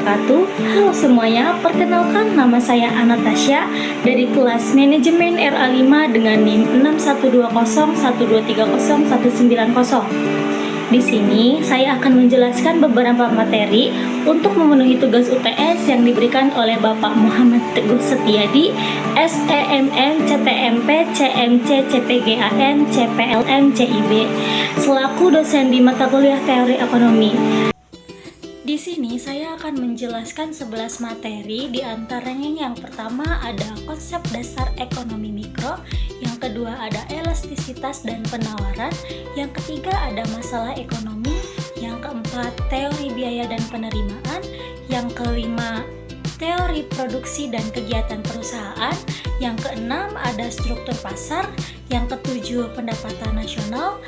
wabarakatuh. Halo semuanya, perkenalkan nama saya Anastasia dari kelas Manajemen RA5 dengan NIM 612012301990. Di sini saya akan menjelaskan beberapa materi untuk memenuhi tugas UTS yang diberikan oleh Bapak Muhammad Teguh Setiadi, SEMM, CTMP, CMC, CPGAN, CPLN, CIB, selaku dosen di mata kuliah Teori Ekonomi. Di sini saya akan menjelaskan 11 materi, di antaranya yang pertama ada konsep dasar ekonomi mikro, yang kedua ada elastisitas dan penawaran, yang ketiga ada masalah ekonomi, yang keempat teori biaya dan penerimaan, yang kelima teori produksi dan kegiatan perusahaan, yang keenam ada struktur pasar, yang ketujuh pendapatan nasional,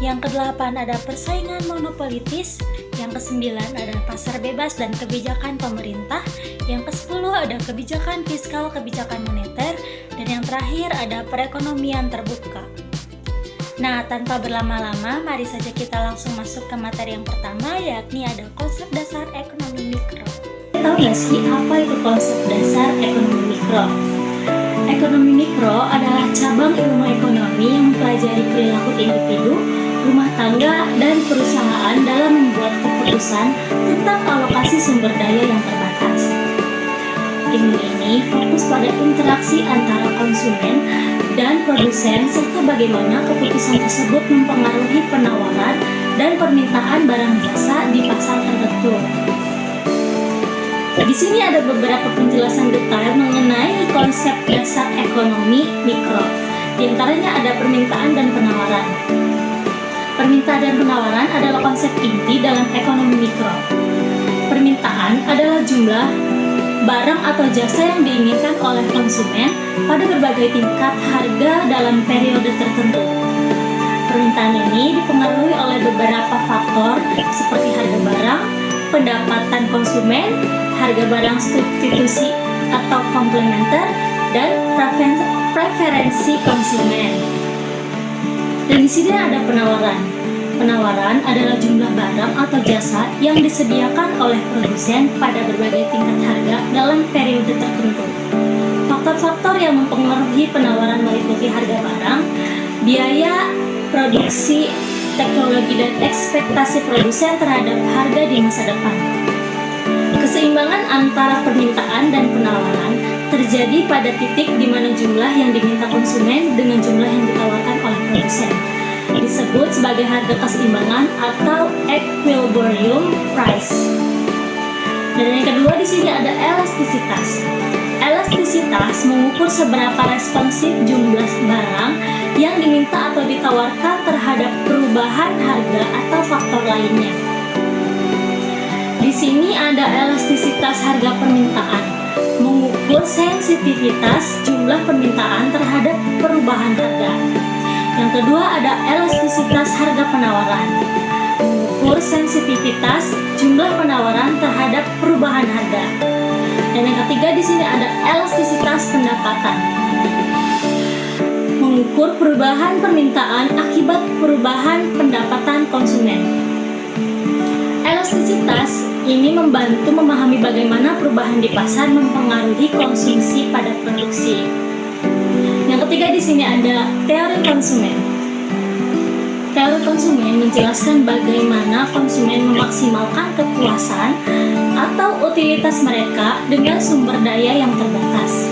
yang kedelapan ada persaingan monopolitis, yang kesembilan ada pasar bebas dan kebijakan pemerintah, yang kesepuluh ada kebijakan fiskal, kebijakan moneter, dan yang terakhir ada perekonomian terbuka. Nah, tanpa berlama-lama, mari saja kita langsung masuk ke materi yang pertama, yakni ada konsep dasar ekonomi mikro. Tahu nggak sih apa itu konsep dasar ekonomi mikro? Ekonomi mikro adalah cabang ilmu ekonomi yang mempelajari perilaku individu, rumah tangga, dan perusahaan dalam membuat keputusan tentang alokasi sumber daya yang terbatas. Ilmu ini fokus pada interaksi antara konsumen dan produsen serta bagaimana keputusan tersebut mempengaruhi penawaran dan permintaan barang jasa di pasar tertentu. Di sini ada beberapa penjelasan detail mengenai konsep dasar ekonomi mikro. Di antaranya ada permintaan dan penawaran. Permintaan dan penawaran adalah konsep inti dalam ekonomi mikro. Permintaan adalah jumlah barang atau jasa yang diinginkan oleh konsumen pada berbagai tingkat harga dalam periode tertentu. Permintaan ini dipengaruhi oleh beberapa faktor seperti harga barang, pendapatan konsumen, harga barang substitusi atau komplementer, dan preferensi konsumen. Dan di sini ada penawaran. Penawaran adalah jumlah barang atau jasa yang disediakan oleh produsen pada berbagai tingkat harga dalam periode tertentu. Faktor-faktor yang mempengaruhi penawaran meliputi harga barang, biaya produksi, teknologi, dan ekspektasi produsen terhadap harga di masa depan. Keseimbangan antara permintaan dan penawaran terjadi pada titik di mana jumlah yang diminta konsumen dengan jumlah yang ditawarkan oleh produsen. Disebut sebagai harga keseimbangan atau equilibrium price. Dan yang kedua di sini ada elastisitas. Elastisitas mengukur seberapa responsif jumlah barang yang diminta atau ditawarkan terhadap perubahan harga atau faktor lainnya. Di sini ada elastisitas harga permintaan, mengukur sensitivitas jumlah permintaan terhadap perubahan harga. Yang kedua ada elastisitas harga penawaran, mengukur sensitivitas jumlah penawaran terhadap perubahan harga. Dan yang ketiga di sini ada elastisitas pendapatan, mengukur perubahan permintaan akibat perubahan pendapatan konsumen. Elastisitas ini membantu memahami bagaimana perubahan di pasar mempengaruhi konsumsi pada produksi. Yang ketiga di sini ada teori konsumen. Teori konsumen menjelaskan bagaimana konsumen memaksimalkan kepuasan atau utilitas mereka dengan sumber daya yang terbatas.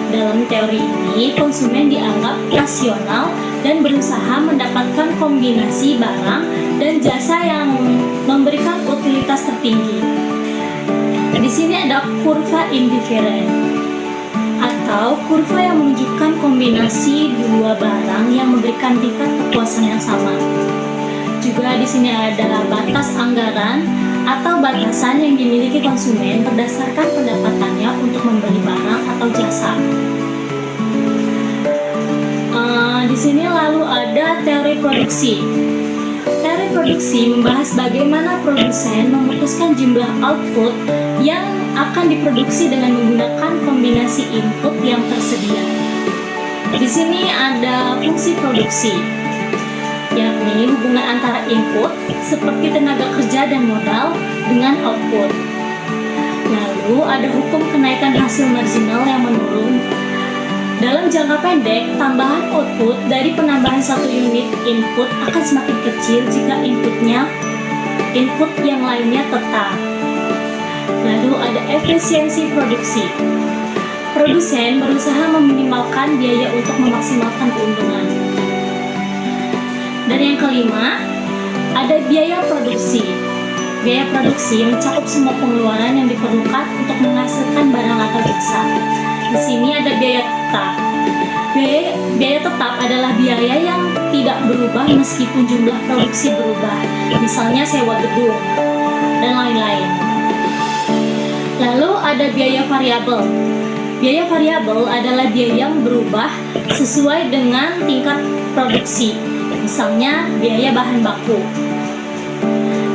Dalam teori ini, konsumen dianggap rasional dan berusaha mendapatkan kombinasi barang dan jasa yang memberikan utilitas tertinggi. Di sini ada kurva indifferent atau kurva yang menunjukkan kombinasi dua barang yang memberikan tingkat kepuasan yang sama. Juga di sini ada batas anggaran atau batasan yang dimiliki konsumen berdasarkan pendapatannya untuk membeli barang atau jasa. Di sini lalu ada teori produksi. Teori produksi membahas bagaimana produsen memutuskan jumlah output yang akan diproduksi dengan menggunakan kombinasi input yang tersedia. Di sini ada fungsi produksi, hubungan antara input seperti tenaga kerja dan modal dengan output. Lalu ada hukum kenaikan hasil marginal yang menurun. Dalam jangka pendek, tambahan output dari penambahan satu unit input akan semakin kecil jika input yang lainnya tetap. Lalu ada efisiensi produksi. Produsen berusaha meminimalkan biaya untuk memaksimalkan keuntungan. Dan yang kelima, ada biaya produksi. Biaya produksi mencakup semua pengeluaran yang diperlukan untuk menghasilkan barang atau jasa. Di sini ada biaya tetap. Biaya tetap adalah biaya yang tidak berubah meskipun jumlah produksi berubah, misalnya sewa gedung dan lain-lain. Lalu ada biaya variabel. Biaya variabel adalah biaya yang berubah sesuai dengan tingkat produksi, misalnya biaya bahan baku.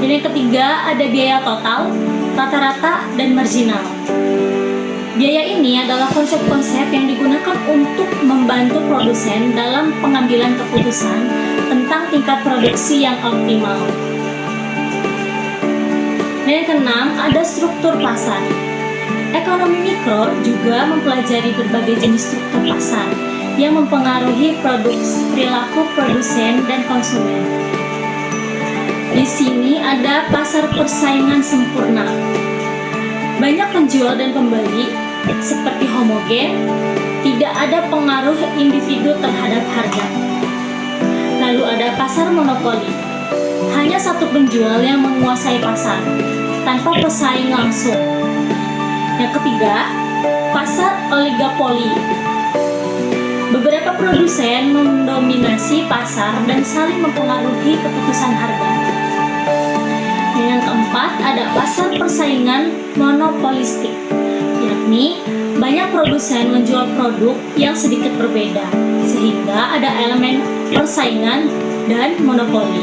Dan yang ketiga ada biaya total, rata-rata, dan marginal. Biaya ini adalah konsep-konsep yang digunakan untuk membantu produsen dalam pengambilan keputusan tentang tingkat produksi yang optimal. Dan yang keenam ada struktur pasar. Ekonomi mikro juga mempelajari berbagai jenis struktur pasar yang mempengaruhi perilaku produsen dan konsumen. Di sini ada pasar persaingan sempurna. Banyak penjual dan pembeli, seperti homogen, tidak ada pengaruh individu terhadap harga. Lalu ada pasar monopoli. Hanya satu penjual yang menguasai pasar, tanpa pesaing langsung. Yang ketiga, pasar oligopoli. Beberapa produsen mendominasi pasar dan saling mempengaruhi keputusan harga. Yang keempat, ada pasar persaingan monopolistik, yakni banyak produsen menjual produk yang sedikit berbeda, sehingga ada elemen persaingan dan monopoli.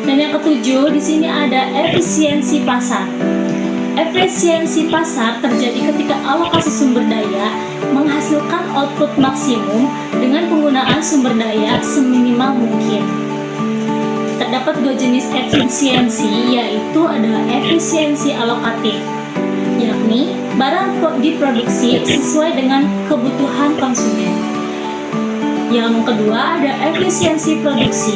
Dan yang ketujuh, di sini ada efisiensi pasar. Efisiensi pasar terjadi ketika alokasi sumber daya menghasilkan output maksimum dengan penggunaan sumber daya seminimal mungkin. Terdapat dua jenis efisiensi, yaitu adalah efisiensi alokatif, yakni barang diproduksi sesuai dengan kebutuhan konsumen. Yang kedua ada efisiensi produksi,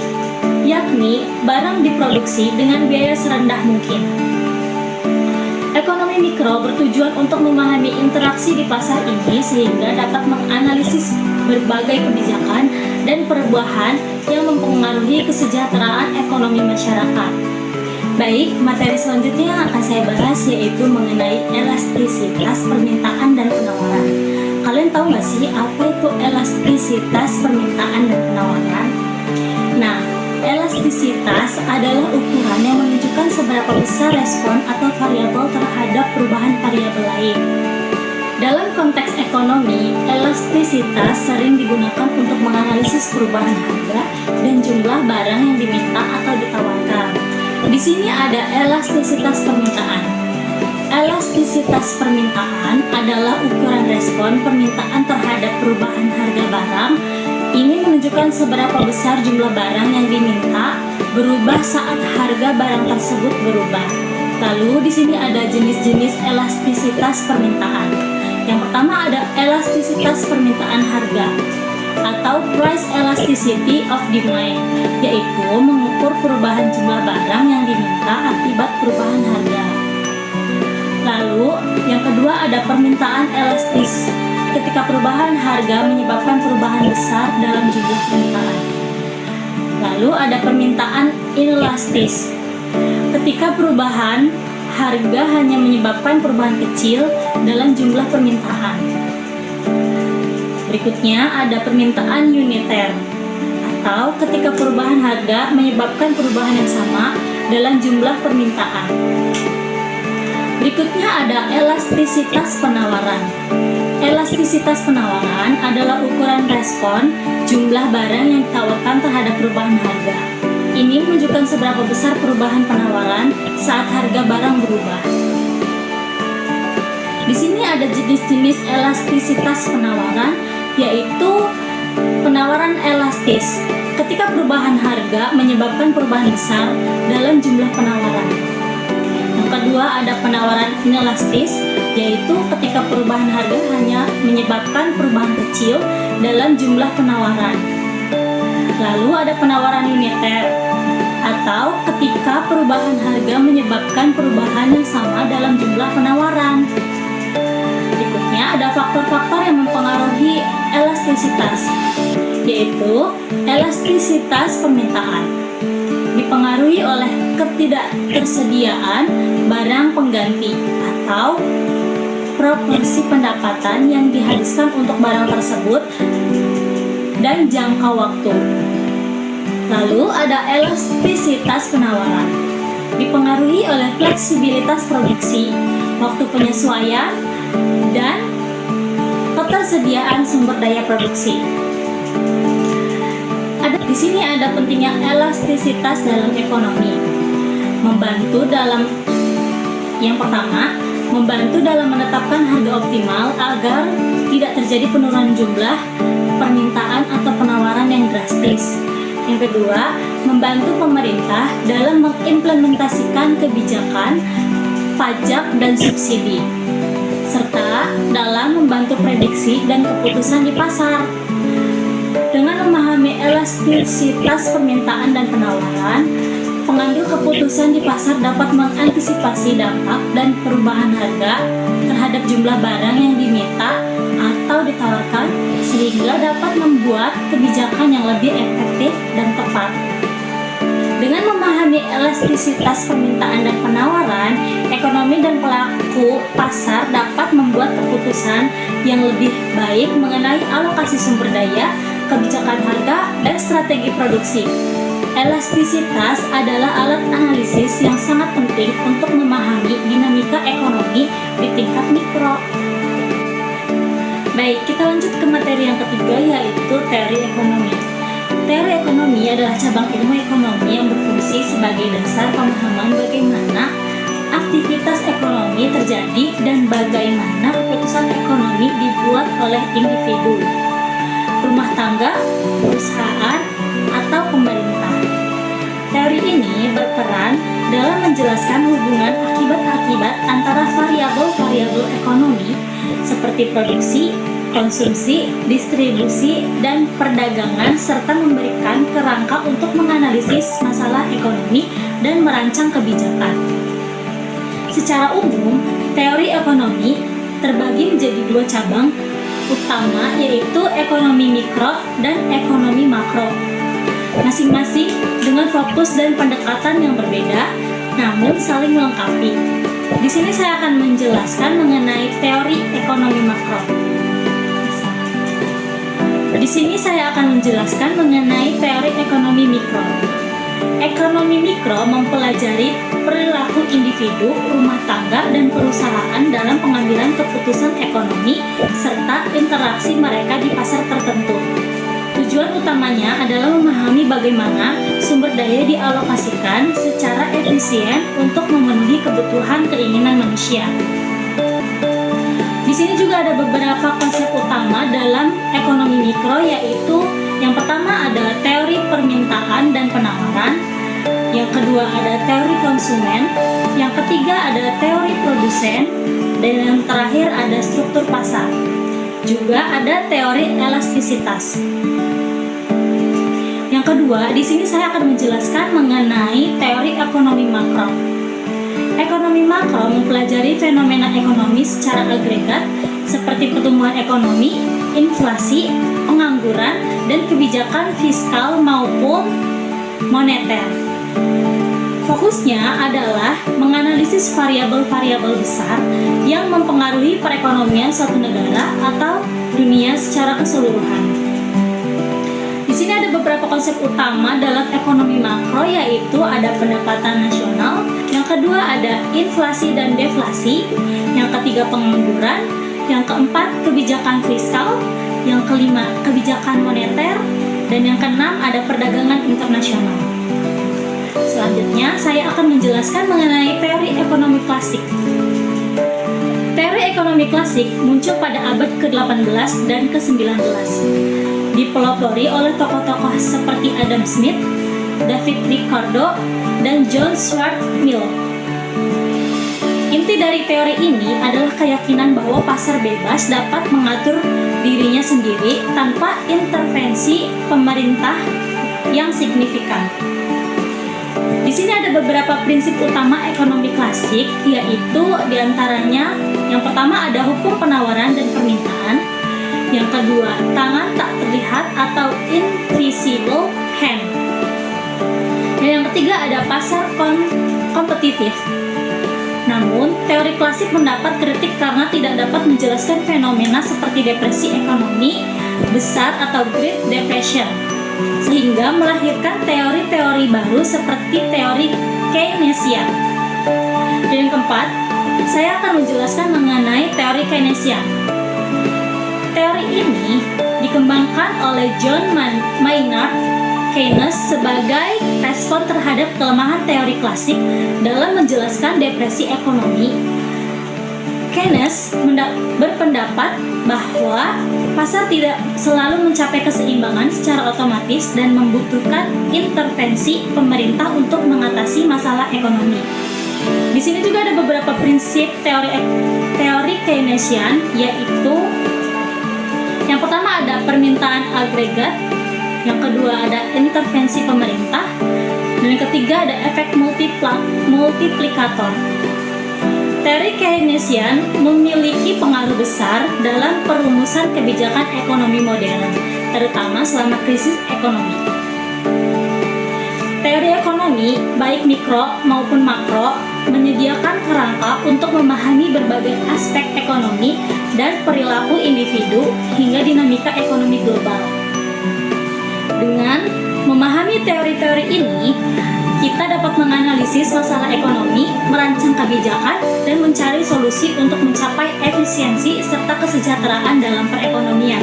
yakni barang diproduksi dengan biaya serendah mungkin. Ekonomi mikro bertujuan untuk memahami interaksi di pasar ini sehingga dapat menganalisis berbagai kebijakan dan perubahan yang mempengaruhi kesejahteraan ekonomi masyarakat. Baik, materi selanjutnya yang akan saya bahas yaitu mengenai elastisitas permintaan dan penawaran. Kalian tahu nggak sih apa itu elastisitas permintaan dan penawaran? Nah, elastisitas adalah ukuran yang menunjukkan seberapa besar respon atau variabel terhadap perubahan variabel lain. Dalam konteks ekonomi, elastisitas sering digunakan untuk menganalisis perubahan harga dan jumlah barang yang diminta atau ditawarkan. Di sini ada elastisitas permintaan. Elastisitas permintaan adalah ukuran respon permintaan terhadap perubahan harga barang. Ini menunjukkan seberapa besar jumlah barang yang diminta berubah saat harga barang tersebut berubah. Lalu di sini ada jenis-jenis elastisitas permintaan. Yang pertama ada elastisitas permintaan harga atau price elasticity of demand, yaitu mengukur perubahan jumlah barang yang diminta akibat perubahan harga. Lalu yang kedua ada permintaan elastis, ketika perubahan harga menyebabkan perubahan besar dalam jumlah permintaan. Lalu ada permintaan inelastis, ketika perubahan harga hanya menyebabkan perubahan kecil dalam jumlah permintaan. Berikutnya ada permintaan uniter, atau ketika perubahan harga menyebabkan perubahan yang sama dalam jumlah permintaan. Berikutnya ada elastisitas penawaran. Elastisitas penawaran adalah ukuran respon jumlah barang yang ditawarkan terhadap perubahan harga. Ini menunjukkan seberapa besar perubahan penawaran saat harga barang berubah. Di sini ada jenis-jenis elastisitas penawaran, yaitu penawaran elastis, ketika perubahan harga menyebabkan perubahan besar dalam jumlah penawaran. Yang kedua ada penawaran inelastis, yaitu ketika perubahan harga hanya menyebabkan perubahan kecil dalam jumlah penawaran. Lalu ada penawaran uniter, atau ketika perubahan harga menyebabkan perubahan yang sama dalam jumlah penawaran. Berikutnya ada faktor-faktor yang mempengaruhi elastisitas, yaitu elastisitas permintaan. Dipengaruhi oleh ketidaktersediaan barang pengganti atau proporsi pendapatan yang dihabiskan untuk barang tersebut dan jangka waktu. Lalu ada elastisitas penawaran. Dipengaruhi oleh fleksibilitas produksi, waktu penyesuaian, dan ketersediaan sumber daya produksi. Di sini ada pentingnya elastisitas dalam ekonomi. Yang pertama, membantu dalam menetapkan harga optimal agar tidak terjadi penurunan jumlah permintaan atau penawaran yang drastis. Yang kedua, membantu pemerintah dalam mengimplementasikan kebijakan pajak dan subsidi, serta dalam membantu prediksi dan keputusan di pasar. Dengan memahami elastisitas permintaan dan penawaran, pengambil keputusan di pasar dapat mengantisipasi dampak dan perubahan harga terhadap jumlah barang yang diminta atau ditawarkan, sehingga dapat membuat kebijakan yang lebih efektif dan tepat. Dengan memahami elastisitas permintaan dan penawaran, ekonomi dan pelaku pasar dapat membuat keputusan yang lebih baik mengenai alokasi sumber daya, kebijakan harga, dan strategi produksi. Elastisitas adalah alat analisis yang sangat penting untuk memahami dinamika ekonomi di tingkat mikro. Baik, kita lanjut ke materi yang ketiga, yaitu teori ekonomi. Teori ekonomi adalah cabang ilmu ekonomi yang berfungsi sebagai dasar pemahaman bagaimana aktivitas ekonomi terjadi dan bagaimana keputusan ekonomi dibuat oleh individu, rumah tangga, perusahaan, atau pemerintah. Teori ini berperan dalam menjelaskan hubungan akibat-akibat antara variabel-variabel ekonomi seperti produksi, konsumsi, distribusi, dan perdagangan, serta memberikan kerangka untuk menganalisis masalah ekonomi dan merancang kebijakan. Secara umum, teori ekonomi terbagi menjadi dua cabang utama, yaitu ekonomi mikro dan ekonomi makro, masing-masing dengan fokus dan pendekatan yang berbeda, namun saling melengkapi. Di sini saya akan menjelaskan mengenai teori ekonomi makro. Di sini saya akan menjelaskan mengenai teori ekonomi mikro. Ekonomi mikro mempelajari perilaku individu, rumah tangga, dan perusahaan dalam pengambilan keputusan ekonomi serta interaksi mereka di pasar tertentu. Tujuan utamanya adalah memahami bagaimana sumber daya dialokasikan secara efisien untuk memenuhi kebutuhan keinginan manusia. Di sini juga ada beberapa konsep utama dalam ekonomi mikro, yaitu yang pertama ada teori permintaan dan penawaran, yang kedua ada teori konsumen, yang ketiga ada teori produsen, dan yang terakhir ada struktur pasar. Juga ada teori elastisitas. Yang kedua, di sini saya akan menjelaskan mengenai teori ekonomi makro. Ekonomi makro mempelajari fenomena ekonomi secara agregat seperti pertumbuhan ekonomi, inflasi, pengangguran, dan kebijakan fiskal maupun moneter. Fokusnya adalah menganalisis variabel-variabel besar yang mempengaruhi perekonomian suatu negara atau dunia secara keseluruhan. Di sini ada beberapa konsep utama dalam ekonomi makro, yaitu ada pendapatan nasional, yang kedua ada inflasi dan deflasi, yang ketiga pengangguran, yang keempat kebijakan fiskal, yang kelima kebijakan moneter, dan yang keenam ada perdagangan internasional. Selanjutnya saya akan menjelaskan mengenai teori ekonomi klasik. Teori ekonomi klasik muncul pada abad ke-18 dan ke-19. Dipelopori oleh tokoh-tokoh seperti Adam Smith, David Ricardo, dan John Stuart Mill. Inti dari teori ini adalah keyakinan bahwa pasar bebas dapat mengatur dirinya sendiri tanpa intervensi pemerintah yang signifikan. Di sini ada beberapa prinsip utama ekonomi klasik, yaitu diantaranya yang pertama ada hukum penawaran dan permintaan, yang kedua tangan tak terlihat atau invisible hand, dan yang ketiga ada pasar kompetitif. Namun, teori klasik mendapat kritik karena tidak dapat menjelaskan fenomena seperti depresi ekonomi besar atau Great Depression, sehingga melahirkan teori-teori baru seperti teori Keynesian. Dan yang keempat, saya akan menjelaskan mengenai teori Keynesian. Teori ini dikembangkan oleh John Maynard Keynes sebagai respon terhadap kelemahan teori klasik dalam menjelaskan depresi ekonomi. Keynes berpendapat bahwa pasar tidak selalu mencapai keseimbangan secara otomatis dan membutuhkan intervensi pemerintah untuk mengatasi masalah ekonomi. Di sini juga ada beberapa prinsip teori Keynesian, yaitu yang pertama ada permintaan agregat, yang kedua ada intervensi pemerintah, dan yang ketiga ada efek multiplikator. Teori Keynesian memiliki pengaruh besar dalam perumusan kebijakan ekonomi modern, terutama selama krisis ekonomi. Teori ekonomi, baik mikro maupun makro, menyediakan kerangka untuk memahami berbagai aspek ekonomi dan perilaku individu hingga dinamika ekonomi global. Dengan memahami teori-teori ini, kita dapat menganalisis masalah ekonomi, merancang kebijakan, dan mencari solusi untuk mencapai efisiensi serta kesejahteraan dalam perekonomian.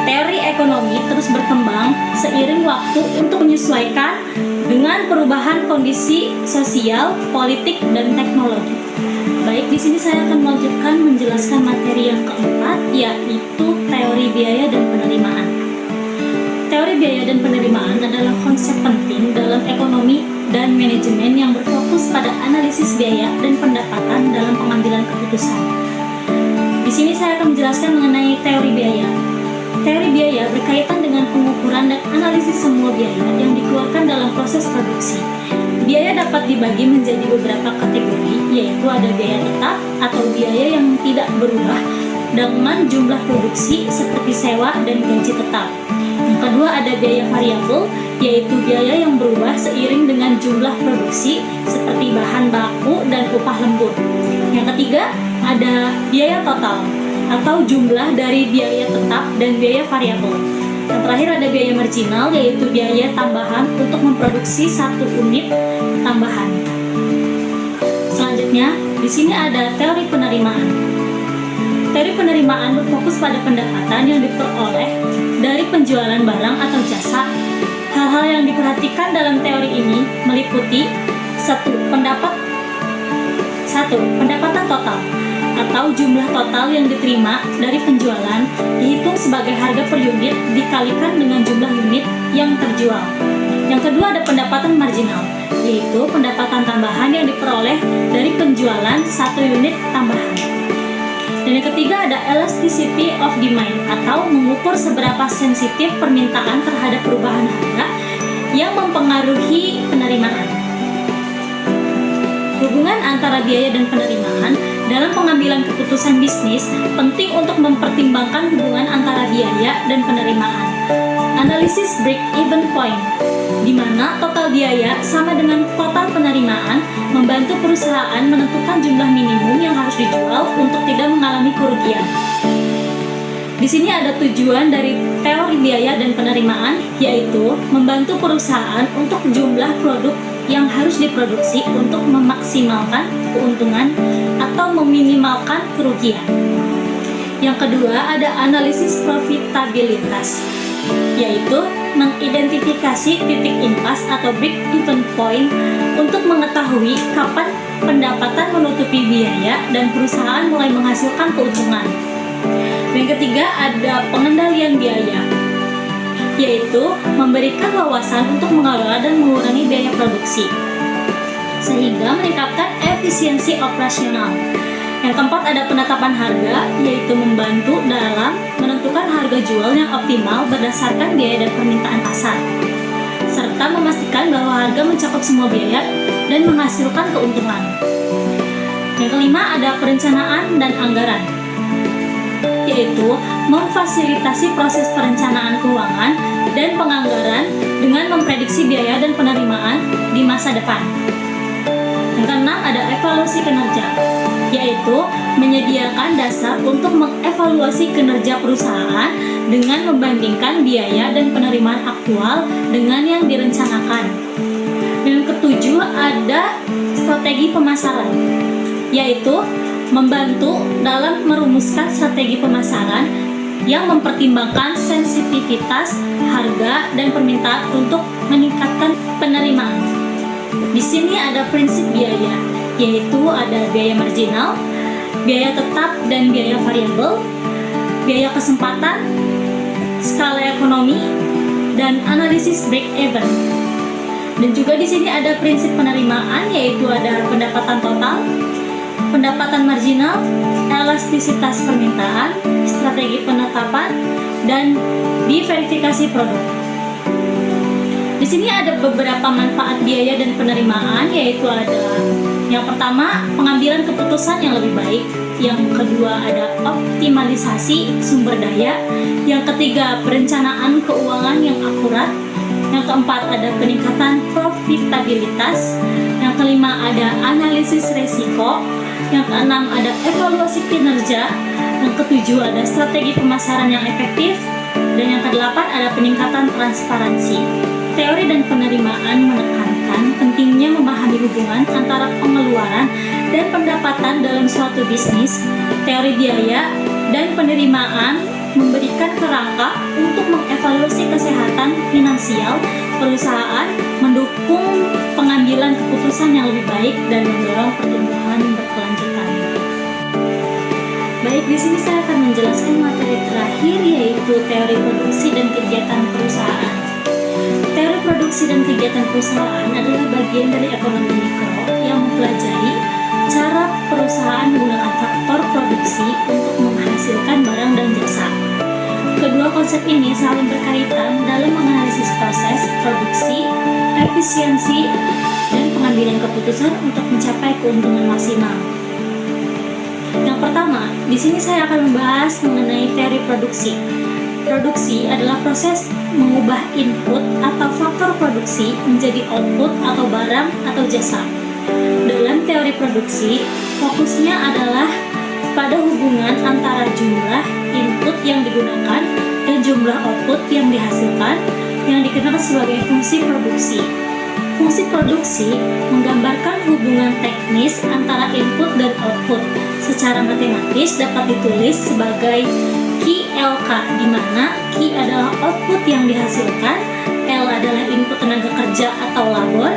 Teori ekonomi terus berkembang seiring waktu untuk menyesuaikan dengan perubahan kondisi sosial, politik, dan teknologi. Baik, di sini saya akan melanjutkan menjelaskan materi yang keempat, yaitu teori biaya dan penerimaan. Teori biaya dan penerimaan adalah konsep penting dalam ekonomi dan manajemen yang berfokus pada analisis biaya dan pendapatan dalam pengambilan keputusan. Di sini saya akan menjelaskan mengenai teori biaya. Teori biaya berkaitan dengan pengukuran dan analisis semua biaya yang dikeluarkan dalam proses produksi. Biaya dapat dibagi menjadi beberapa kategori, yaitu ada biaya tetap atau biaya yang tidak berubah dengan jumlah produksi seperti sewa dan gaji tetap. Yang kedua ada biaya variabel, yaitu biaya yang berubah seiring dengan jumlah produksi seperti bahan baku dan upah lembur. Yang ketiga ada biaya total atau jumlah dari biaya tetap dan biaya variabel. Yang terakhir ada biaya marginal, yaitu biaya tambahan untuk memproduksi satu unit tambahan. Selanjutnya, di sini ada teori penerimaan. Teori penerimaan berfokus pada pendapatan yang diperoleh dari penjualan barang atau jasa. Hal-hal yang diperhatikan dalam teori ini meliputi pendapatan total atau jumlah total yang diterima dari penjualan dihitung sebagai harga per unit dikalikan dengan jumlah unit yang terjual. Yang kedua ada pendapatan marginal, yaitu pendapatan tambahan yang diperoleh dari penjualan satu unit tambahan. Dan yang ketiga ada elasticity of demand atau mengukur seberapa sensitif permintaan terhadap perubahan harga yang mempengaruhi penerimaan. Hubungan antara biaya dan penerimaan dalam pengambilan keputusan bisnis penting untuk mempertimbangkan hubungan antara biaya dan penerimaan. Analisis break-even point, di mana total biaya sama dengan total penerimaan, membantu perusahaan menentukan jumlah minimum yang harus dijual untuk tidak mengalami kerugian. Di sini ada tujuan dari teori biaya dan penerimaan, yaitu membantu perusahaan untuk jumlah produk yang harus diproduksi untuk memaksimalkan keuntungan atau meminimalkan kerugian. Yang kedua ada analisis profitabilitas, yaitu mengidentifikasi titik impas atau break-even point untuk mengetahui kapan pendapatan menutupi biaya dan perusahaan mulai menghasilkan keuntungan. Yang ketiga ada pengendalian biaya, yaitu memberikan wawasan untuk mengelola dan mengurangi biaya produksi, sehingga meningkatkan efisiensi operasional. Yang keempat ada penetapan harga, yaitu membantu dalam menentukan harga jual yang optimal berdasarkan biaya dan permintaan pasar, serta memastikan bahwa harga mencakup semua biaya dan menghasilkan keuntungan. Yang kelima ada perencanaan dan anggaran, yaitu memfasilitasi proses perencanaan keuangan dan penganggaran dengan memprediksi biaya dan penerimaan di masa depan. Yang keenam ada evaluasi kinerja, yaitu menyediakan dasar untuk mengevaluasi kinerja perusahaan dengan membandingkan biaya dan penerimaan aktual dengan yang direncanakan. Yang ketujuh ada strategi pemasaran, yaitu membantu dalam merumuskan strategi pemasaran yang mempertimbangkan sensitivitas harga dan permintaan untuk meningkatkan penerimaan. Di sini ada prinsip biaya, yaitu ada biaya marginal, biaya tetap dan biaya variabel, biaya kesempatan, skala ekonomi, dan analisis break even. Dan juga di sini ada prinsip penerimaan, yaitu ada pendapatan total, pendapatan marginal, elastisitas permintaan, strategi penetapan, dan diverifikasi produk. Di sini ada beberapa manfaat biaya dan penerimaan, yaitu ada yang pertama, pengambilan keputusan yang lebih baik. Yang kedua ada optimalisasi sumber daya. Yang ketiga, perencanaan keuangan yang akurat. Yang keempat ada peningkatan profitabilitas. Yang kelima ada analisis resiko. Yang keenam ada evaluasi kinerja. Yang ketujuh ada strategi pemasaran yang efektif. Dan yang kedelapan ada peningkatan transparansi. Teori dan penerimaan menekankan pentingnya memahami hubungan antara pengeluaran dan pendapatan dalam suatu bisnis. Teori biaya dan penerimaan memberikan kerangka untuk mengevaluasi kesehatan finansial perusahaan, mendukung pengambilan keputusan yang lebih baik dan mendorong pertumbuhan berkelanjutan. Baik, di sini saya akan menjelaskan materi terakhir, yaitu teori produksi dan kegiatan perusahaan. Teori produksi dan kegiatan perusahaan adalah bagian dari ekonomi mikro yang mempelajari cara perusahaan menggunakan faktor produksi untuk menghasilkan barang dan jasa. Kedua konsep ini saling berkaitan dalam menganalisis proses produksi, efisiensi, dan pengambilan keputusan untuk mencapai keuntungan maksimal. Yang pertama, di sini saya akan membahas mengenai teori produksi. Produksi adalah proses mengubah input atau faktor produksi menjadi output atau barang atau jasa. Dalam teori produksi, fokusnya adalah pada hubungan antara jumlah input yang digunakan dan jumlah output yang dihasilkan, yang dikenal sebagai fungsi produksi. Fungsi produksi menggambarkan hubungan teknis antara input dan output. Secara matematis dapat ditulis sebagai QLK, di mana Q adalah output yang dihasilkan, L adalah input tenaga kerja atau labor,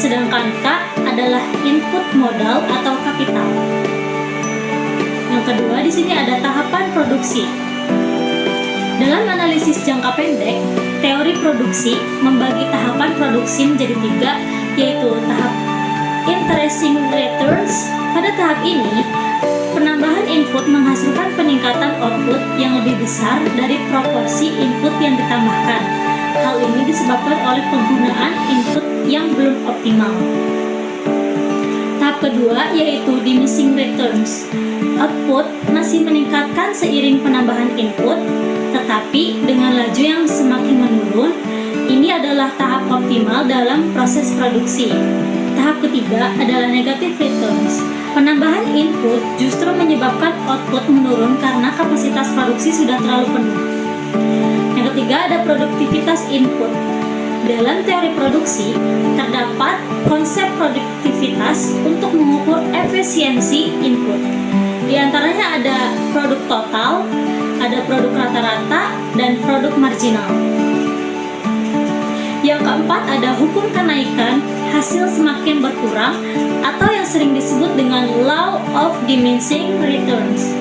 sedangkan K adalah input modal atau kapital. Yang kedua, di sini ada tahapan produksi. Dalam analisis jangka pendek, teori produksi membagi tahapan produksi menjadi 3, yaitu tahap increasing returns. Pada tahap ini, penambahan input menghasilkan peningkatan output yang lebih besar dari proporsi input yang ditambahkan. Hal ini disebabkan oleh penggunaan input yang belum optimal. Tahap kedua yaitu diminishing returns. Output masih meningkatkan seiring penambahan input, tetapi dengan laju yang semakin menurun. Ini adalah tahap optimal dalam proses produksi. Tahap ketiga adalah negative returns. Penambahan input justru menyebabkan output menurun karena kapasitas produksi sudah terlalu penuh. Yang ketiga ada produktivitas input. Dalam teori produksi, terdapat konsep produktivitas untuk mengukur efisiensi input. Di antaranya ada produk total, ada produk rata-rata, dan produk marginal. Yang keempat ada hukum kenaikan hasil semakin berkurang atau yang sering disebut dengan law of diminishing returns.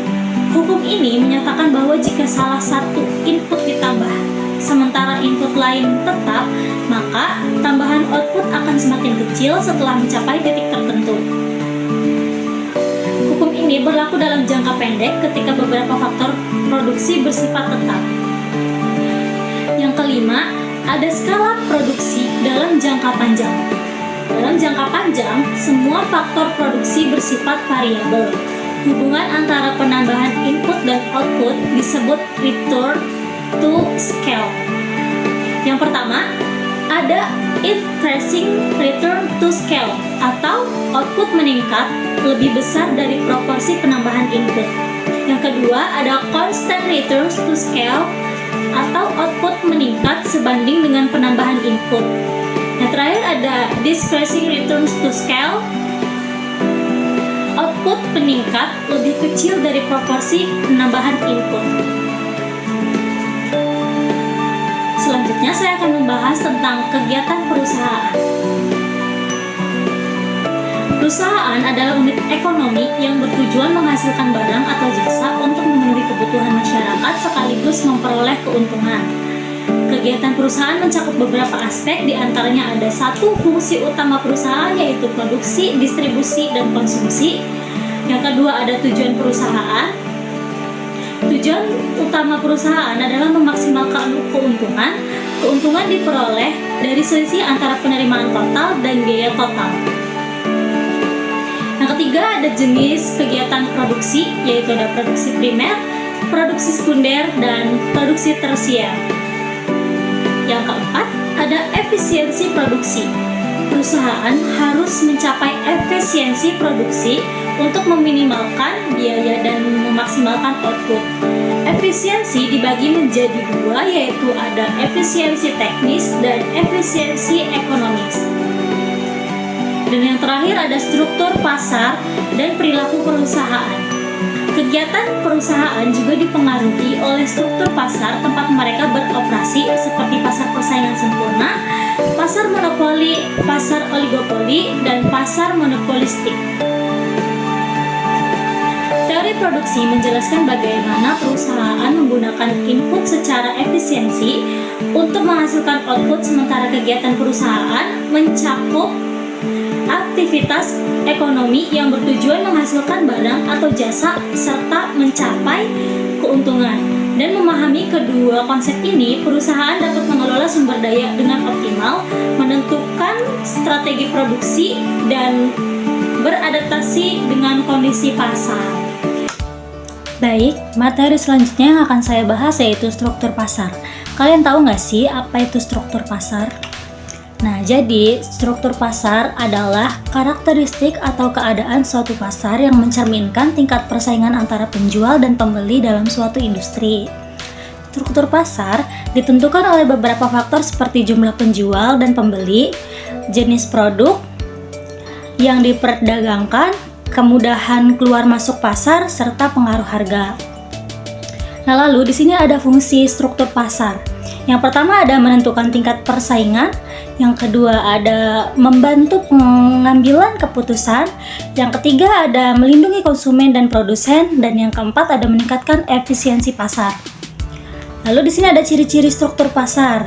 Hukum ini menyatakan bahwa jika salah satu input ditambah sementara input lain tetap, maka tambahan output akan semakin kecil setelah mencapai titik tertentu. Hukum ini berlaku dalam jangka pendek ketika beberapa faktor produksi bersifat tetap. Yang kelima, ada skala produksi dalam jangka panjang. Dalam jangka panjang, semua faktor produksi bersifat variabel. Hubungan antara penambahan input dan output disebut return to scale. Yang pertama, ada increasing return to scale atau output meningkat lebih besar dari proporsi penambahan input. Yang kedua, ada constant return to scale atau output meningkat sebanding dengan penambahan input. Yang terakhir ada decreasing return to scale. Output meningkat lebih kecil dari proporsi penambahan input. Selanjutnya saya akan membahas tentang kegiatan perusahaan. Perusahaan adalah unit ekonomi yang bertujuan menghasilkan barang atau jasa untuk memenuhi kebutuhan masyarakat sekaligus memperoleh keuntungan. Kegiatan perusahaan mencakup beberapa aspek, diantaranya ada satu, fungsi utama perusahaan yaitu produksi, distribusi, dan konsumsi. Yang kedua ada tujuan perusahaan. Tujuan utama perusahaan adalah memaksimalkan keuntungan. Keuntungan diperoleh dari selisih antara penerimaan total dan biaya total. Yang ketiga ada jenis kegiatan produksi, yaitu ada produksi primer, produksi sekunder, dan produksi tersier. Yang keempat, ada efisiensi produksi. Perusahaan harus mencapai efisiensi produksi untuk meminimalkan biaya dan memaksimalkan output. Efisiensi dibagi menjadi dua, yaitu ada efisiensi teknis dan efisiensi ekonomis. Dan yang terakhir ada struktur pasar dan perilaku perusahaan. Kegiatan perusahaan juga dipengaruhi oleh struktur pasar tempat mereka beroperasi seperti pasar persaingan sempurna, pasar monopoli, pasar oligopoli, dan pasar monopolistik. Teori produksi menjelaskan bagaimana perusahaan menggunakan input secara efisiensi untuk menghasilkan output, sementara kegiatan perusahaan mencakup aktivitas ekonomi yang bertujuan menghasilkan barang atau jasa serta mencapai keuntungan. Dan memahami kedua konsep ini, perusahaan dapat mengelola sumber daya dengan optimal, menentukan strategi produksi, dan beradaptasi dengan kondisi pasar. Baik, materi selanjutnya yang akan saya bahas yaitu struktur pasar. Kalian tahu nggak sih apa itu struktur pasar? Nah, jadi struktur pasar adalah karakteristik atau keadaan suatu pasar yang mencerminkan tingkat persaingan antara penjual dan pembeli dalam suatu industri. Struktur pasar ditentukan oleh beberapa faktor seperti jumlah penjual dan pembeli, jenis produk yang diperdagangkan, kemudahan keluar masuk pasar, serta pengaruh harga. Nah, lalu di sini ada fungsi struktur pasar. Yang pertama ada menentukan tingkat persaingan, yang kedua ada membantu pengambilan keputusan, yang ketiga ada melindungi konsumen dan produsen, dan yang keempat ada meningkatkan efisiensi pasar. Lalu di sini ada ciri-ciri struktur pasar.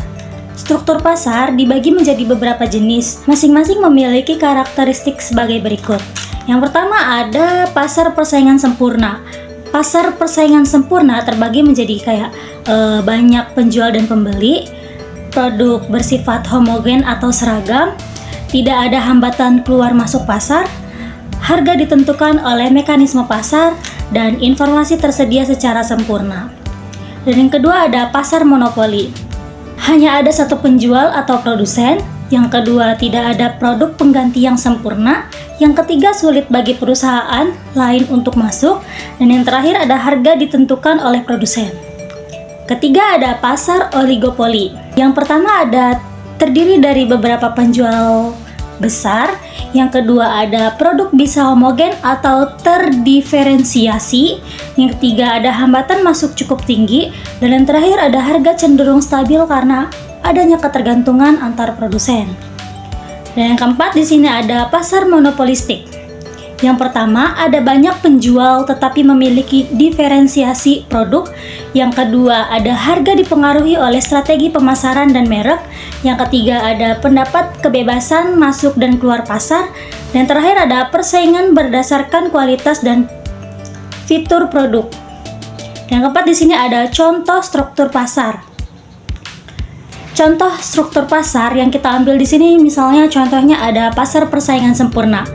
Struktur pasar dibagi menjadi beberapa jenis, masing-masing memiliki karakteristik sebagai berikut. Yang pertama ada pasar persaingan sempurna. Pasar persaingan sempurna terbagi menjadi kayak banyak penjual dan pembeli, produk bersifat homogen atau seragam, tidak ada hambatan keluar masuk pasar, harga ditentukan oleh mekanisme pasar, dan informasi tersedia secara sempurna. Dan yang kedua ada pasar monopoli. Hanya ada satu penjual atau produsen. Yang kedua, tidak ada produk pengganti yang sempurna. Yang ketiga, sulit bagi perusahaan lain untuk masuk. Dan yang terakhir, ada harga ditentukan oleh produsen. Ketiga, ada pasar oligopoli. Yang pertama terdiri dari beberapa penjual besar. Yang kedua, ada produk bisa homogen atau terdiferensiasi. Yang ketiga, ada hambatan masuk cukup tinggi. Dan yang terakhir, ada harga cenderung stabil karena adanya ketergantungan antar produsen. Dan yang keempat di sini ada pasar monopolistik. Yang pertama, ada banyak penjual tetapi memiliki diferensiasi produk. Yang kedua, ada harga dipengaruhi oleh strategi pemasaran dan merek. Yang ketiga, ada pendapat kebebasan masuk dan keluar pasar. Dan terakhir, ada persaingan berdasarkan kualitas dan fitur produk. Yang keempat, di sini ada contoh struktur pasar. Contoh struktur pasar yang kita ambil di sini, misalnya contohnya ada pasar persaingan sempurna.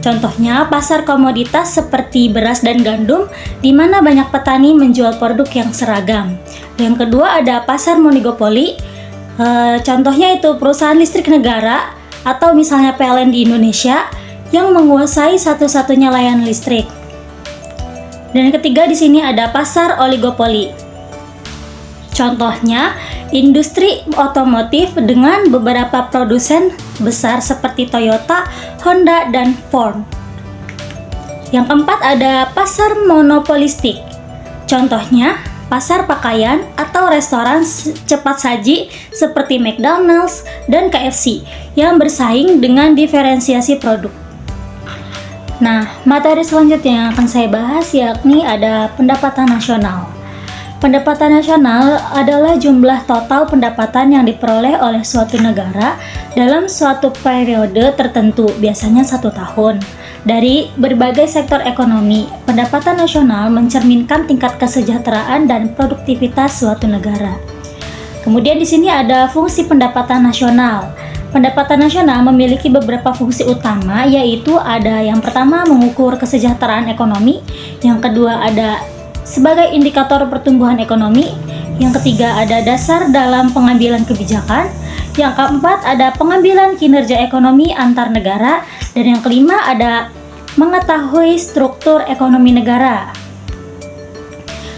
Contohnya pasar komoditas seperti beras dan gandum, di mana banyak petani menjual produk yang seragam. Yang kedua ada pasar monopoli, contohnya itu perusahaan listrik negara atau misalnya PLN di Indonesia yang menguasai satu-satunya layanan listrik. Dan yang ketiga di sini ada pasar oligopoli. Contohnya industri otomotif dengan beberapa produsen besar seperti Toyota, Honda, dan Ford. Yang keempat ada pasar monopolistik. Contohnya pasar pakaian atau restoran cepat saji seperti McDonald's dan KFC yang bersaing dengan diferensiasi produk. Nah, materi selanjutnya yang akan saya bahas yakni ada pendapatan nasional. Pendapatan nasional adalah jumlah total pendapatan yang diperoleh oleh suatu negara dalam suatu periode tertentu, biasanya 1 tahun. Dari berbagai sektor ekonomi, pendapatan nasional mencerminkan tingkat kesejahteraan dan produktivitas suatu negara. Kemudian di sini ada fungsi pendapatan nasional. Pendapatan nasional memiliki beberapa fungsi utama, yaitu ada yang pertama mengukur kesejahteraan ekonomi, yang kedua ada sebagai indikator pertumbuhan ekonomi, yang ketiga ada dasar dalam pengambilan kebijakan, yang keempat ada pengambilan kinerja ekonomi antar negara, dan yang kelima ada mengetahui struktur ekonomi negara.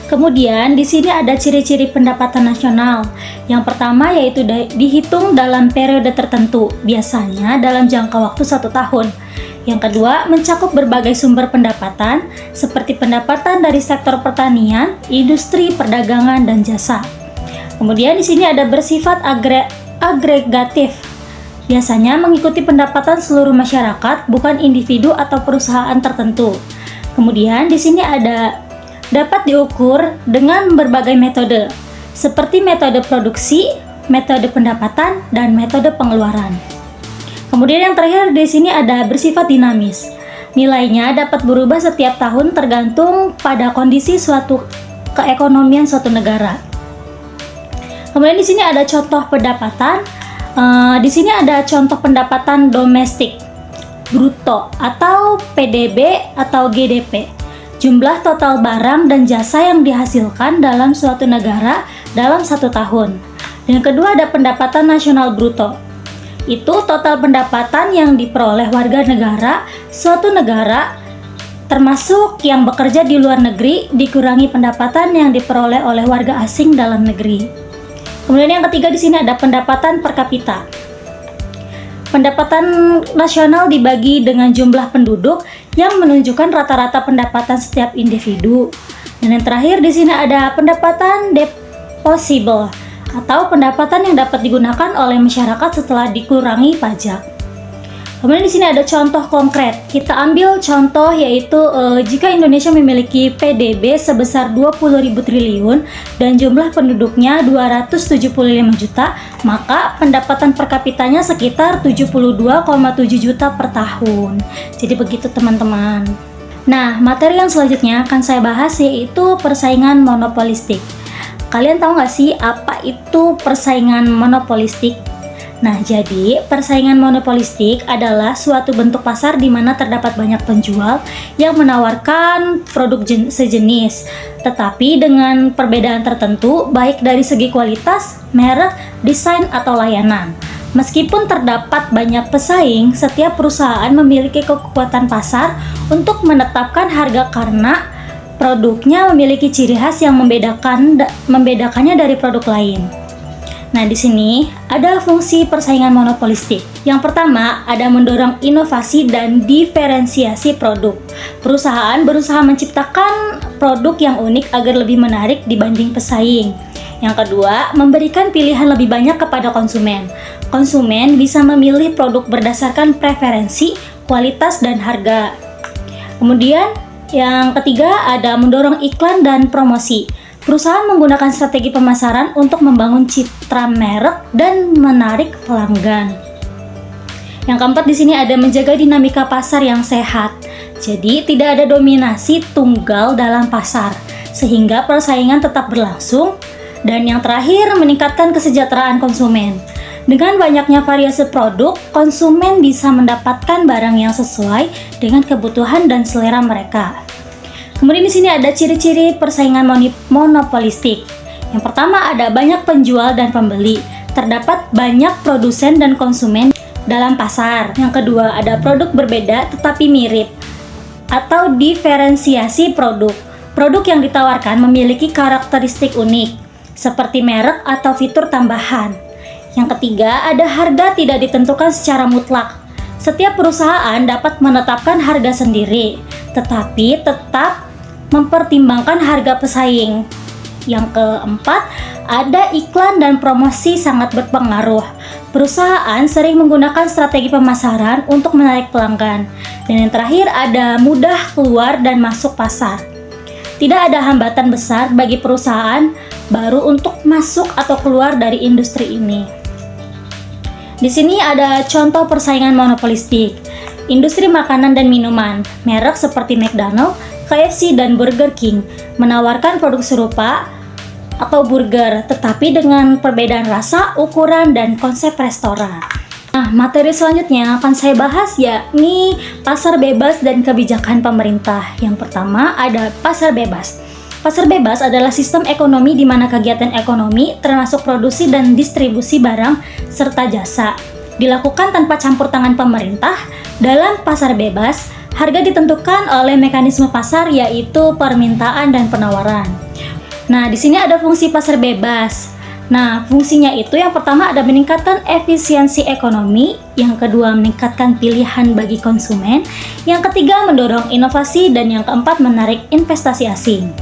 Kemudian di sini ada ciri-ciri pendapatan nasional. Yang pertama yaitu dihitung dalam periode tertentu, biasanya dalam jangka waktu 1 tahun. Yang kedua, mencakup berbagai sumber pendapatan seperti pendapatan dari sektor pertanian, industri, perdagangan, dan jasa. Kemudian di sini ada bersifat agregatif. Biasanya mengikuti pendapatan seluruh masyarakat, bukan individu atau perusahaan tertentu. Kemudian di sini ada dapat diukur dengan berbagai metode, seperti metode produksi, metode pendapatan, dan metode pengeluaran. Kemudian yang terakhir di sini ada bersifat dinamis. Nilainya dapat berubah setiap tahun tergantung pada kondisi suatu keekonomian suatu negara. Kemudian di sini ada contoh pendapatan. Di sini ada contoh pendapatan domestik bruto atau PDB atau GDP. Jumlah total barang dan jasa yang dihasilkan dalam suatu negara dalam 1 tahun. Yang kedua ada pendapatan nasional bruto. Itu total pendapatan yang diperoleh warga negara suatu negara termasuk yang bekerja di luar negeri dikurangi pendapatan yang diperoleh oleh warga asing dalam negeri. Kemudian yang ketiga di sini ada pendapatan per kapita. Pendapatan nasional dibagi dengan jumlah penduduk yang menunjukkan rata-rata pendapatan setiap individu. Dan yang terakhir di sini ada pendapatan deposable atau pendapatan yang dapat digunakan oleh masyarakat setelah dikurangi pajak. Kemudian di sini ada contoh konkret. Kita ambil contoh yaitu jika Indonesia memiliki PDB sebesar 20.000 triliun dan jumlah penduduknya 275 juta, maka pendapatan per kapitanya sekitar 72,7 juta per tahun. Jadi begitu teman-teman. Nah, materi yang selanjutnya akan saya bahas yaitu persaingan monopolistik. Kalian tahu nggak sih apa itu persaingan monopolistik? Nah, jadi persaingan monopolistik adalah suatu bentuk pasar di mana terdapat banyak penjual yang menawarkan produk sejenis, tetapi dengan perbedaan tertentu baik dari segi kualitas, merek, desain, atau layanan. Meskipun terdapat banyak pesaing, setiap perusahaan memiliki kekuatan pasar untuk menetapkan harga karena produknya memiliki ciri khas yang membedakannya dari produk lain. Nah, di sini ada fungsi persaingan monopolistik. Yang pertama, ada mendorong inovasi dan diferensiasi produk. Perusahaan berusaha menciptakan produk yang unik agar lebih menarik dibanding pesaing. Yang kedua, memberikan pilihan lebih banyak kepada konsumen. Konsumen bisa memilih produk berdasarkan preferensi, kualitas, dan harga. Kemudian yang ketiga ada mendorong iklan dan promosi. Perusahaan menggunakan strategi pemasaran untuk membangun citra merek dan menarik pelanggan. Yang keempat di sini ada menjaga dinamika pasar yang sehat. Jadi tidak ada dominasi tunggal dalam pasar, sehingga persaingan tetap berlangsung. Dan yang terakhir, meningkatkan kesejahteraan konsumen. Dengan banyaknya variasi produk, konsumen bisa mendapatkan barang yang sesuai dengan kebutuhan dan selera mereka. Kemudian di sini ada ciri-ciri persaingan monopolistik. Yang pertama ada banyak penjual dan pembeli. Terdapat banyak produsen dan konsumen dalam pasar. Yang kedua ada produk berbeda tetapi mirip atau diferensiasi produk. Produk yang ditawarkan memiliki karakteristik unik seperti merek atau fitur tambahan. Yang ketiga ada harga tidak ditentukan secara mutlak. Setiap perusahaan dapat menetapkan harga sendiri, tetapi tetap mempertimbangkan harga pesaing. Yang keempat, ada iklan dan promosi sangat berpengaruh. Perusahaan sering menggunakan strategi pemasaran untuk menarik pelanggan. Dan yang terakhir ada mudah keluar dan masuk pasar. Tidak ada hambatan besar bagi perusahaan baru untuk masuk atau keluar dari industri ini. Di sini ada contoh persaingan monopolistik. Industri makanan dan minuman, merek seperti McDonald's, KFC, dan Burger King menawarkan produk serupa atau burger, tetapi dengan perbedaan rasa, ukuran, dan konsep restoran. Nah, materi selanjutnya akan saya bahas yakni pasar bebas dan kebijakan pemerintah. Yang pertama ada pasar bebas. Pasar bebas adalah sistem ekonomi di mana kegiatan ekonomi termasuk produksi dan distribusi barang serta jasa dilakukan tanpa campur tangan pemerintah. Dalam pasar bebas, harga ditentukan oleh mekanisme pasar yaitu permintaan dan penawaran. Nah, di sini ada fungsi pasar bebas. Nah, fungsinya itu yang pertama ada meningkatkan efisiensi ekonomi, yang kedua meningkatkan pilihan bagi konsumen, yang ketiga mendorong inovasi, dan yang keempat menarik investasi asing.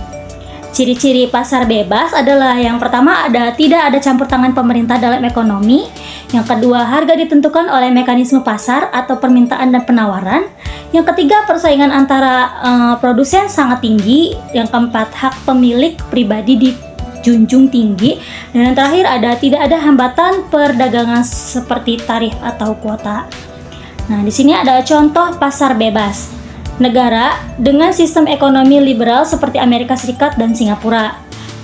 Ciri-ciri pasar bebas adalah yang pertama tidak ada campur tangan pemerintah dalam ekonomi, yang kedua harga ditentukan oleh mekanisme pasar atau permintaan dan penawaran, yang ketiga persaingan antara produsen sangat tinggi, yang keempat hak pemilik pribadi dijunjung tinggi, dan yang terakhir tidak ada hambatan perdagangan seperti tarif atau kuota. Nah, di sini ada contoh pasar bebas. Negara dengan sistem ekonomi liberal seperti Amerika Serikat dan Singapura.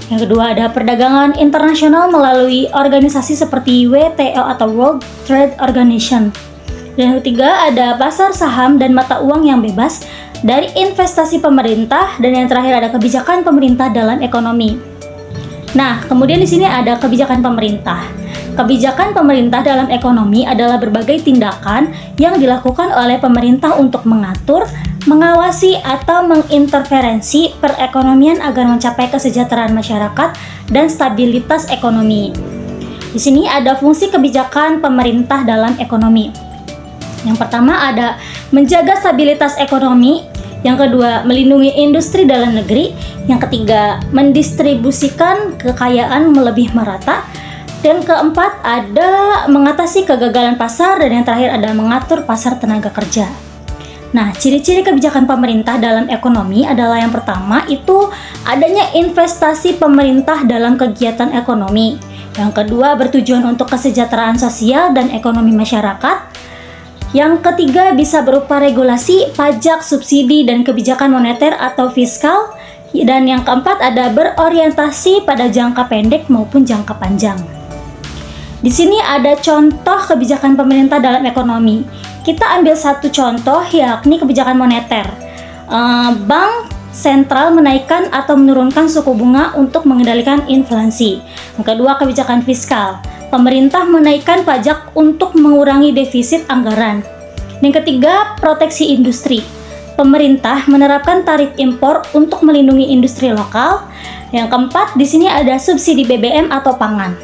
Yang kedua ada perdagangan internasional melalui organisasi seperti WTO atau World Trade Organization. Dan yang ketiga ada pasar saham dan mata uang yang bebas dari investasi pemerintah, dan yang terakhir ada kebijakan pemerintah dalam ekonomi. Nah, kemudian di sini ada kebijakan pemerintah. Kebijakan pemerintah dalam ekonomi adalah berbagai tindakan yang dilakukan oleh pemerintah untuk mengatur, mengawasi, atau menginterferensi perekonomian agar mencapai kesejahteraan masyarakat dan stabilitas ekonomi. Di sini ada fungsi kebijakan pemerintah dalam ekonomi. Yang pertama ada menjaga stabilitas ekonomi, yang kedua melindungi industri dalam negeri, yang ketiga mendistribusikan kekayaan lebih merata, dan keempat ada mengatasi kegagalan pasar, dan yang terakhir ada mengatur pasar tenaga kerja. Nah, ciri-ciri kebijakan pemerintah dalam ekonomi adalah yang pertama itu adanya investasi pemerintah dalam kegiatan ekonomi. Yang kedua bertujuan untuk kesejahteraan sosial dan ekonomi masyarakat. Yang ketiga bisa berupa regulasi, pajak, subsidi, dan kebijakan moneter atau fiskal. Dan yang keempat ada berorientasi pada jangka pendek maupun jangka panjang. Di sini ada contoh kebijakan pemerintah dalam ekonomi. Kita ambil satu contoh yakni kebijakan moneter. Bank sentral menaikkan atau menurunkan suku bunga untuk mengendalikan inflasi. Yang kedua kebijakan fiskal. Pemerintah menaikkan pajak untuk mengurangi defisit anggaran. Yang ketiga proteksi industri. Pemerintah menerapkan tarif impor untuk melindungi industri lokal. Yang keempat di sini ada subsidi BBM atau pangan.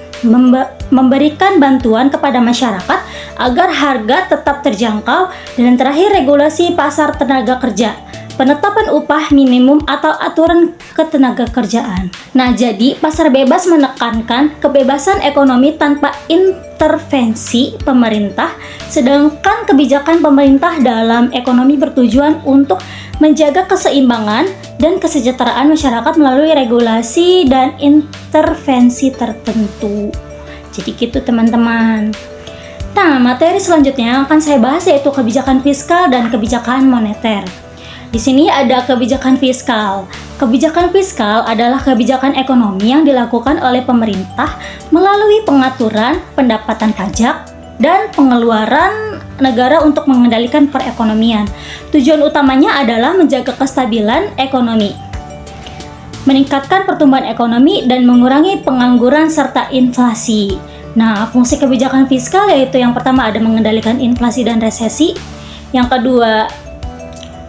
Memberikan bantuan kepada masyarakat agar harga tetap terjangkau, dan yang terakhir regulasi pasar tenaga kerja, penetapan upah minimum atau aturan ketenaga kerjaan. Nah, jadi pasar bebas menekankan kebebasan ekonomi tanpa intervensi pemerintah, sedangkan kebijakan pemerintah dalam ekonomi bertujuan untuk menjaga keseimbangan dan kesejahteraan masyarakat melalui regulasi dan intervensi tertentu. Jadi gitu teman-teman. Nah, materi selanjutnya akan saya bahas yaitu kebijakan fiskal dan kebijakan moneter. Di sini ada kebijakan fiskal. Kebijakan fiskal adalah kebijakan ekonomi yang dilakukan oleh pemerintah melalui pengaturan pendapatan pajak dan pengeluaran negara untuk mengendalikan perekonomian. Tujuan utamanya adalah menjaga kestabilan ekonomi, meningkatkan pertumbuhan ekonomi, dan mengurangi pengangguran serta inflasi. Nah, fungsi kebijakan fiskal yaitu yang pertama ada mengendalikan inflasi dan resesi, yang kedua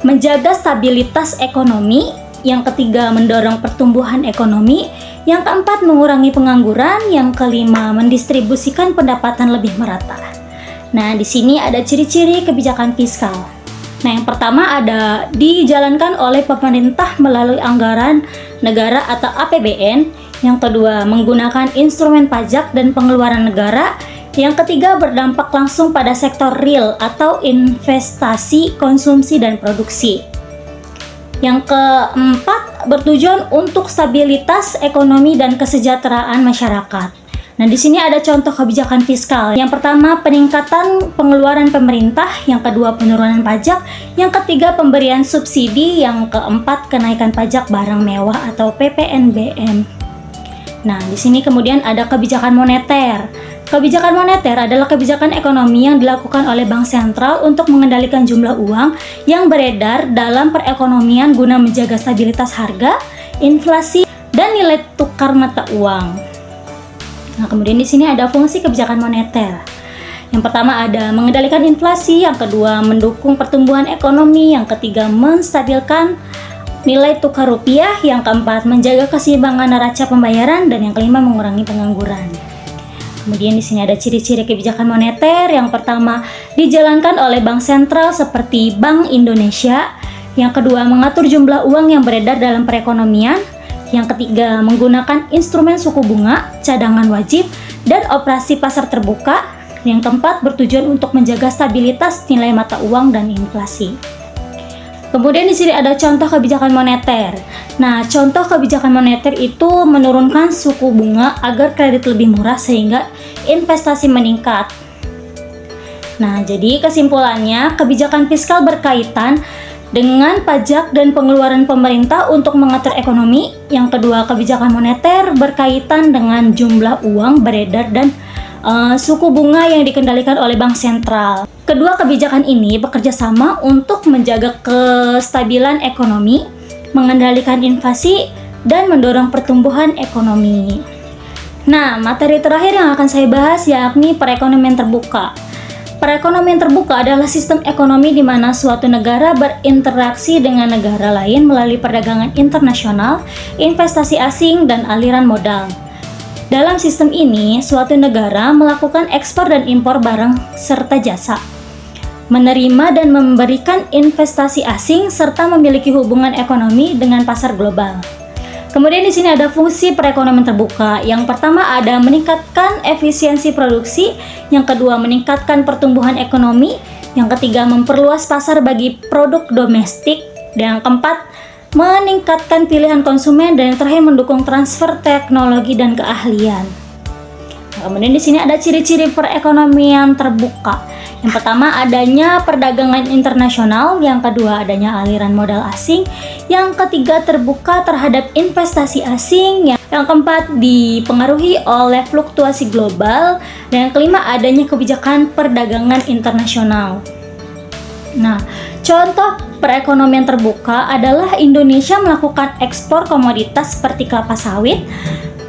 menjaga stabilitas ekonomi, yang ketiga mendorong pertumbuhan ekonomi, yang keempat mengurangi pengangguran, yang kelima mendistribusikan pendapatan lebih merata. Nah, di sini ada ciri-ciri kebijakan fiskal. Nah, yang pertama ada dijalankan oleh pemerintah melalui anggaran negara atau APBN, yang kedua menggunakan instrumen pajak dan pengeluaran negara, yang ketiga berdampak langsung pada sektor real atau investasi, konsumsi, dan produksi. Yang keempat, bertujuan untuk stabilitas ekonomi dan kesejahteraan masyarakat. Nah, di sini ada contoh kebijakan fiskal. Yang pertama, peningkatan pengeluaran pemerintah, yang kedua penurunan pajak, yang ketiga pemberian subsidi, yang keempat kenaikan pajak barang mewah atau PPNBM. Nah, di sini kemudian ada kebijakan moneter. Kebijakan moneter adalah kebijakan ekonomi yang dilakukan oleh bank sentral untuk mengendalikan jumlah uang yang beredar dalam perekonomian guna menjaga stabilitas harga, inflasi, dan nilai tukar mata uang. Nah, kemudian di sini ada fungsi kebijakan moneter. Yang pertama ada mengendalikan inflasi, yang kedua mendukung pertumbuhan ekonomi, yang ketiga menstabilkan nilai tukar rupiah, yang keempat menjaga keseimbangan neraca pembayaran, dan yang kelima mengurangi pengangguran. Kemudian di sini ada ciri-ciri kebijakan moneter. Yang pertama, dijalankan oleh bank sentral seperti Bank Indonesia. Yang kedua, mengatur jumlah uang yang beredar dalam perekonomian. Yang ketiga, menggunakan instrumen suku bunga, cadangan wajib, dan operasi pasar terbuka. Yang keempat, bertujuan untuk menjaga stabilitas nilai mata uang dan inflasi. Kemudian di sini ada contoh kebijakan moneter. Nah, contoh kebijakan moneter itu menurunkan suku bunga agar kredit lebih murah sehingga investasi meningkat. Nah, jadi kesimpulannya kebijakan fiskal berkaitan dengan pajak dan pengeluaran pemerintah untuk mengatur ekonomi. Yang kedua, kebijakan moneter berkaitan dengan jumlah uang beredar dan suku bunga yang dikendalikan oleh bank sentral. Kedua kebijakan ini bekerja sama untuk menjaga kestabilan ekonomi, mengendalikan inflasi, dan mendorong pertumbuhan ekonomi. Nah, materi terakhir yang akan saya bahas yakni perekonomian terbuka. Perekonomian terbuka adalah sistem ekonomi di mana suatu negara berinteraksi dengan negara lain melalui perdagangan internasional, investasi asing, dan aliran modal. Dalam sistem ini, suatu negara melakukan ekspor dan impor barang serta jasa, menerima dan memberikan investasi asing, serta memiliki hubungan ekonomi dengan pasar global. Kemudian di sini ada fungsi perekonomian terbuka. Yang pertama ada meningkatkan efisiensi produksi, yang kedua meningkatkan pertumbuhan ekonomi, yang ketiga memperluas pasar bagi produk domestik, dan yang keempat meningkatkan pilihan konsumen, dan yang terakhir mendukung transfer teknologi dan keahlian. Nah, kemudian di sini ada ciri-ciri perekonomian terbuka. Yang pertama adanya perdagangan internasional, yang kedua adanya aliran modal asing, yang ketiga terbuka terhadap investasi asing, yang keempat dipengaruhi oleh fluktuasi global, dan yang kelima adanya kebijakan perdagangan internasional. Nah, contoh perekonomian terbuka adalah Indonesia melakukan ekspor komoditas seperti kelapa sawit,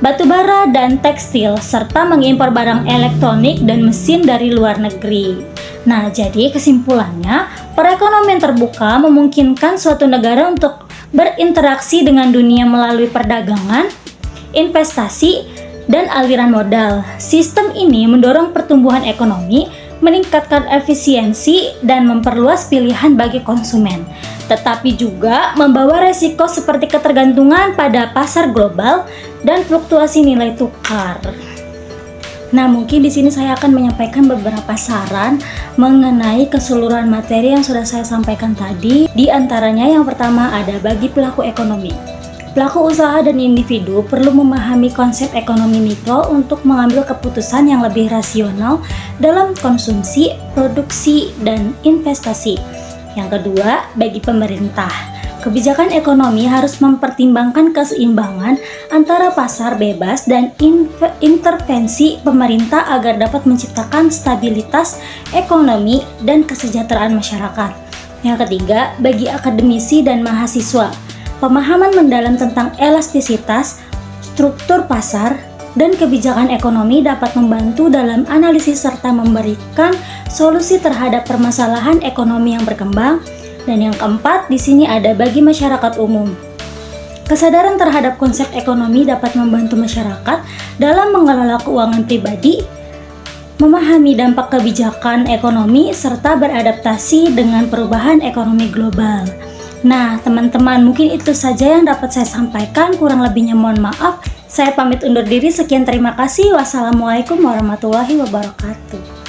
batu bara, dan tekstil, serta mengimpor barang elektronik dan mesin dari luar negeri. Nah, jadi kesimpulannya, perekonomian terbuka memungkinkan suatu negara untuk berinteraksi dengan dunia melalui perdagangan, investasi, dan aliran modal. Sistem ini mendorong pertumbuhan ekonomi, meningkatkan efisiensi, dan memperluas pilihan bagi konsumen, tetapi juga membawa resiko seperti ketergantungan pada pasar global dan fluktuasi nilai tukar. Nah, mungkin di sini saya akan menyampaikan beberapa saran mengenai keseluruhan materi yang sudah saya sampaikan tadi. Di antaranya yang pertama ada bagi pelaku ekonomi. Pelaku usaha dan individu perlu memahami konsep ekonomi mikro untuk mengambil keputusan yang lebih rasional dalam konsumsi, produksi, dan investasi. Yang kedua, bagi pemerintah. Kebijakan ekonomi harus mempertimbangkan keseimbangan antara pasar bebas dan intervensi pemerintah agar dapat menciptakan stabilitas ekonomi dan kesejahteraan masyarakat. Yang ketiga, bagi akademisi dan mahasiswa, pemahaman mendalam tentang elastisitas, struktur pasar, dan kebijakan ekonomi dapat membantu dalam analisis serta memberikan solusi terhadap permasalahan ekonomi yang berkembang. Dan yang keempat, di sini ada bagi masyarakat umum. Kesadaran terhadap konsep ekonomi dapat membantu masyarakat dalam mengelola keuangan pribadi, memahami dampak kebijakan ekonomi, serta beradaptasi dengan perubahan ekonomi global. Nah, teman-teman, mungkin itu saja yang dapat saya sampaikan. Kurang lebihnya mohon maaf. Saya pamit undur diri. Sekian, terima kasih. Wassalamualaikum warahmatullahi wabarakatuh.